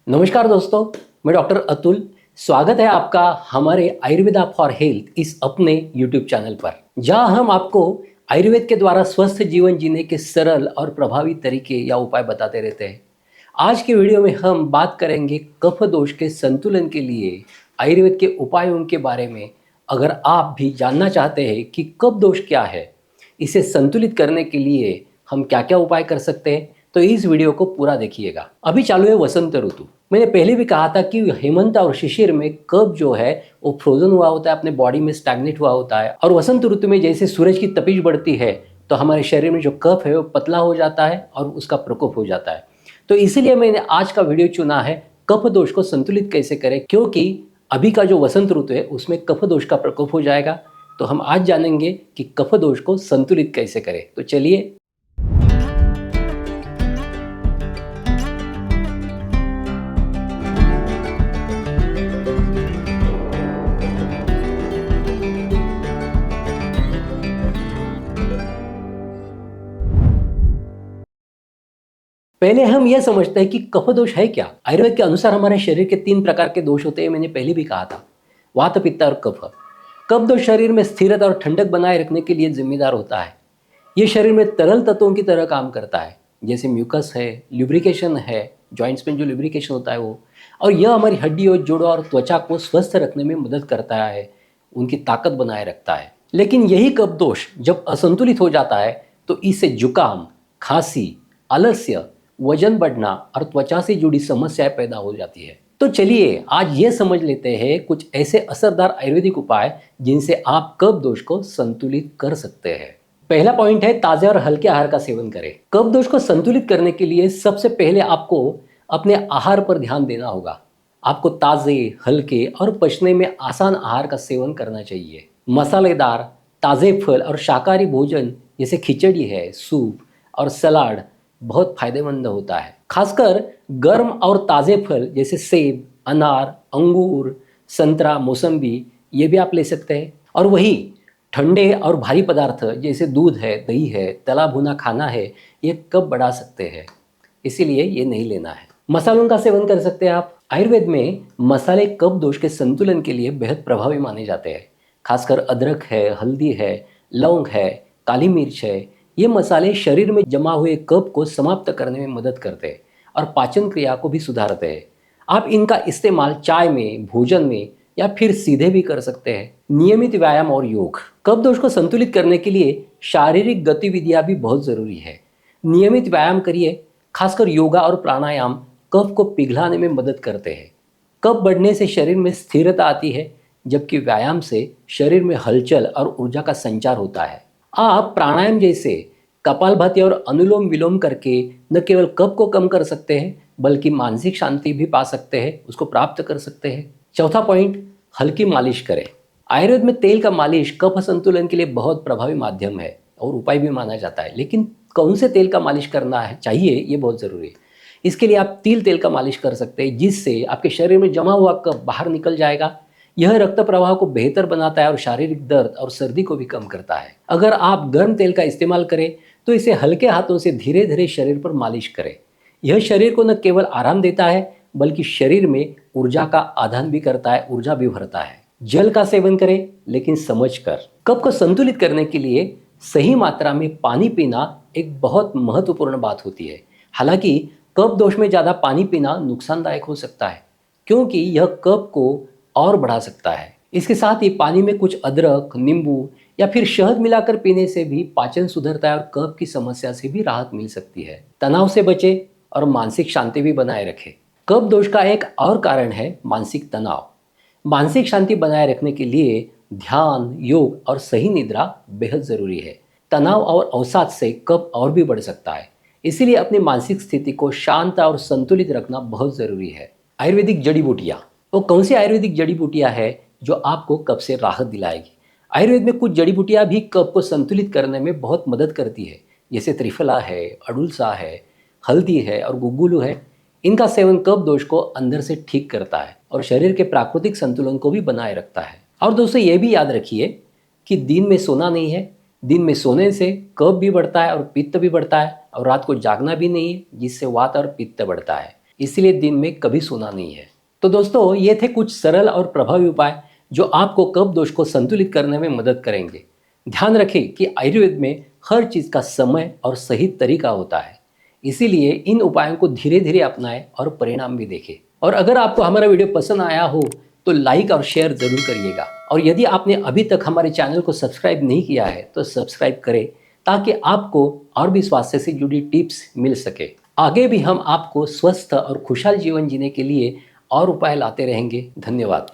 नमस्कार दोस्तों, मैं डॉक्टर अतुल। स्वागत है आपका हमारे आयुर्वेदा फॉर हेल्थ इस अपने यूट्यूब चैनल पर, जहां हम आपको आयुर्वेद के द्वारा स्वस्थ जीवन जीने के सरल और प्रभावी तरीके या उपाय बताते रहते हैं। आज की वीडियो में हम बात करेंगे कफ दोष के संतुलन के लिए आयुर्वेद के उपायों के बारे में। अगर आप भी जानना चाहते हैं कि कफ दोष क्या है, इसे संतुलित करने के लिए हम क्या क्या उपाय कर सकते हैं, तो इस वीडियो को पूरा देखिएगा। अभी चालू है वसंत ऋतु। मैंने पहले भी कहा था कि हेमंत और शिशिर में कफ जो है वो फ्रोजन हुआ होता है, अपने बॉडी में स्टैग्नेट हुआ होता है। और वसंत ऋतु में जैसे सूरज की तपिश बढ़ती है तो हमारे शरीर में जो कफ है वो पतला हो जाता है और उसका प्रकोप हो जाता है। तो इसीलिए मैंने आज का वीडियो चुना है, कफ दोष को संतुलित कैसे करें, क्योंकि अभी का जो वसंत ऋतु है उसमें कफ दोष का प्रकोप हो जाएगा। तो हम आज जानेंगे कि कफ दोष को संतुलित कैसे करें। तो चलिए। पहले हम यह समझते हैं कि कफ दोष है क्या। आयुर्वेद के अनुसार हमारे शरीर के 3 प्रकार के दोष होते हैं, मैंने पहले भी कहा था, वात, पित्त और कफ। कफ दोष शरीर में स्थिरता और ठंडक बनाए रखने के लिए जिम्मेदार होता है। ये शरीर में तरल तत्वों की तरह काम करता है, जैसे म्यूकस है, लुब्रिकेशन है, जॉइंट्स में जो लुब्रिकेशन होता है वो। और यह हमारी हड्डियों, जोड़ों और त्वचा को स्वस्थ रखने में मदद करता है, उनकी ताकत बनाए रखता है। लेकिन यही कफ दोष जब असंतुलित हो जाता है तो इससे जुकाम, खांसी, आलस्य, वजन बढ़ना और त्वचा से जुड़ी समस्याएं पैदा हो जाती है। तो चलिए आज ये समझ लेते हैं कुछ ऐसे असरदार आयुर्वेदिक उपाय जिनसे आप कफ दोष को संतुलित कर सकते हैं। पहला पॉइंट है, ताजे और हल्के आहार का सेवन करें। कफ दोष को संतुलित करने के लिए सबसे पहले आपको अपने आहार पर ध्यान देना होगा। आपको ताजे, हल्के और पचने में आसान आहार का सेवन करना चाहिए। मसालेदार, ताजे फल और शाकाहारी भोजन जैसे खिचड़ी है, सूप और सलाद बहुत फायदेमंद होता है। खासकर गर्म और ताजे फल जैसे सेब, अनार, अंगूर, संतरा, मौसम्बी ये भी आप ले सकते हैं। और वही ठंडे और भारी पदार्थ जैसे दूध है, दही है, तला भुना खाना है, ये कफ बढ़ा सकते हैं, इसीलिए ये नहीं लेना है। मसालों का सेवन कर सकते हैं आप। आयुर्वेद में मसाले कफ दोष के संतुलन के लिए बेहद प्रभावी माने जाते हैं। खासकर अदरक है, हल्दी है, लौंग है, काली मिर्च है, ये मसाले शरीर में जमा हुए कफ को समाप्त करने में मदद करते हैं और पाचन क्रिया को भी सुधारते हैं। आप इनका इस्तेमाल चाय में, भोजन में या फिर सीधे भी कर सकते हैं। नियमित व्यायाम और योग। कफ दोष को संतुलित करने के लिए शारीरिक गतिविधियां भी बहुत जरूरी है। नियमित व्यायाम करिए, खासकर योगा और प्राणायाम कफ को पिघलाने में मदद करते हैं। कफ बढ़ने से शरीर में स्थिरता आती है, जबकि व्यायाम से शरीर में हलचल और ऊर्जा का संचार होता है। आप प्राणायाम जैसे कपालभाति और अनुलोम विलोम करके न केवल कफ को कम कर सकते हैं बल्कि मानसिक शांति भी पा सकते हैं, उसको प्राप्त कर सकते हैं। चौथा पॉइंट, हल्की मालिश करें। आयुर्वेद में तेल का मालिश कफ संतुलन के लिए बहुत प्रभावी माध्यम है और उपाय भी माना जाता है। लेकिन कौन से तेल का मालिश करना है चाहिए ये बहुत ज़रूरी है। इसके लिए आप तिल तेल का मालिश कर सकते हैं, जिससे आपके शरीर में जमा हुआ कफ बाहर निकल जाएगा। यह रक्त प्रवाह को बेहतर बनाता है और शारीरिक दर्द और सर्दी को भी कम करता है। अगर आप गर्म तेल का इस्तेमाल करें तो इसे हल्के हाथों से धीरे धीरे शरीर पर मालिश करें। यह शरीर को न केवल आराम देता है बल्कि शरीर में ऊर्जा का आदान भी करता है, ऊर्जा भी भरता है। जल का सेवन करें, लेकिन समझकर। कफ को संतुलित करने के लिए सही मात्रा में पानी पीना एक बहुत महत्वपूर्ण बात होती है। हालांकि कफ दोष में ज़्यादा पानी पीना नुकसानदायक हो सकता है, क्योंकि यह कफ को और बढ़ा सकता है। इसके साथ ही पानी में कुछ अदरक, नींबू या फिर शहद मिलाकर पीने से भी पाचन सुधरता है और कफ की समस्या से भी राहत मिल सकती है। तनाव से बचे और मानसिक शांति भी बनाए रखें। कफ दोष का एक और कारण है मानसिक तनाव। मानसिक शांति बनाए रखने के लिए ध्यान, योग और सही निद्रा बेहद जरूरी है। तनाव और अवसाद से कफ और भी बढ़ सकता है, इसीलिए अपनी मानसिक स्थिति को शांत और संतुलित रखना बहुत जरूरी है। आयुर्वेदिक जड़ी बूटियाँ। वो कौन सी आयुर्वेदिक जड़ी बूटियाँ है जो आपको कफ से राहत दिलाएगी। आयुर्वेद में कुछ जड़ी बूटियाँ भी कफ को संतुलित करने में बहुत मदद करती है, जैसे त्रिफला है, अडुलसा है, हल्दी है और गुग्गुलू है। इनका सेवन कफ दोष को अंदर से ठीक करता है और शरीर के प्राकृतिक संतुलन को भी बनाए रखता है। और दोस्तों ये भी याद रखिए कि दिन में सोना नहीं है। दिन में सोने से कफ भी बढ़ता है और पित्त भी बढ़ता है, और रात को जागना भी नहीं है, जिससे वात और पित्त बढ़ता है। इसलिए दिन में कभी सोना नहीं है। तो दोस्तों, ये थे कुछ सरल और प्रभावी उपाय जो आपको कफ दोष को संतुलित करने में मदद करेंगे। ध्यान रखें कि आयुर्वेद में हर चीज़ का समय और सही तरीका होता है, इसीलिए इन उपायों को धीरे धीरे अपनाएं और परिणाम भी देखें। और अगर आपको हमारा वीडियो पसंद आया हो तो लाइक और शेयर ज़रूर करिएगा। और यदि आपने अभी तक हमारे चैनल को सब्सक्राइब नहीं किया है तो सब्सक्राइब करें, ताकि आपको और भी स्वास्थ्य से जुड़ी टिप्स मिल सके। आगे भी हम आपको स्वस्थ और खुशहाल जीवन जीने के लिए और उपाय लाते रहेंगे। धन्यवाद।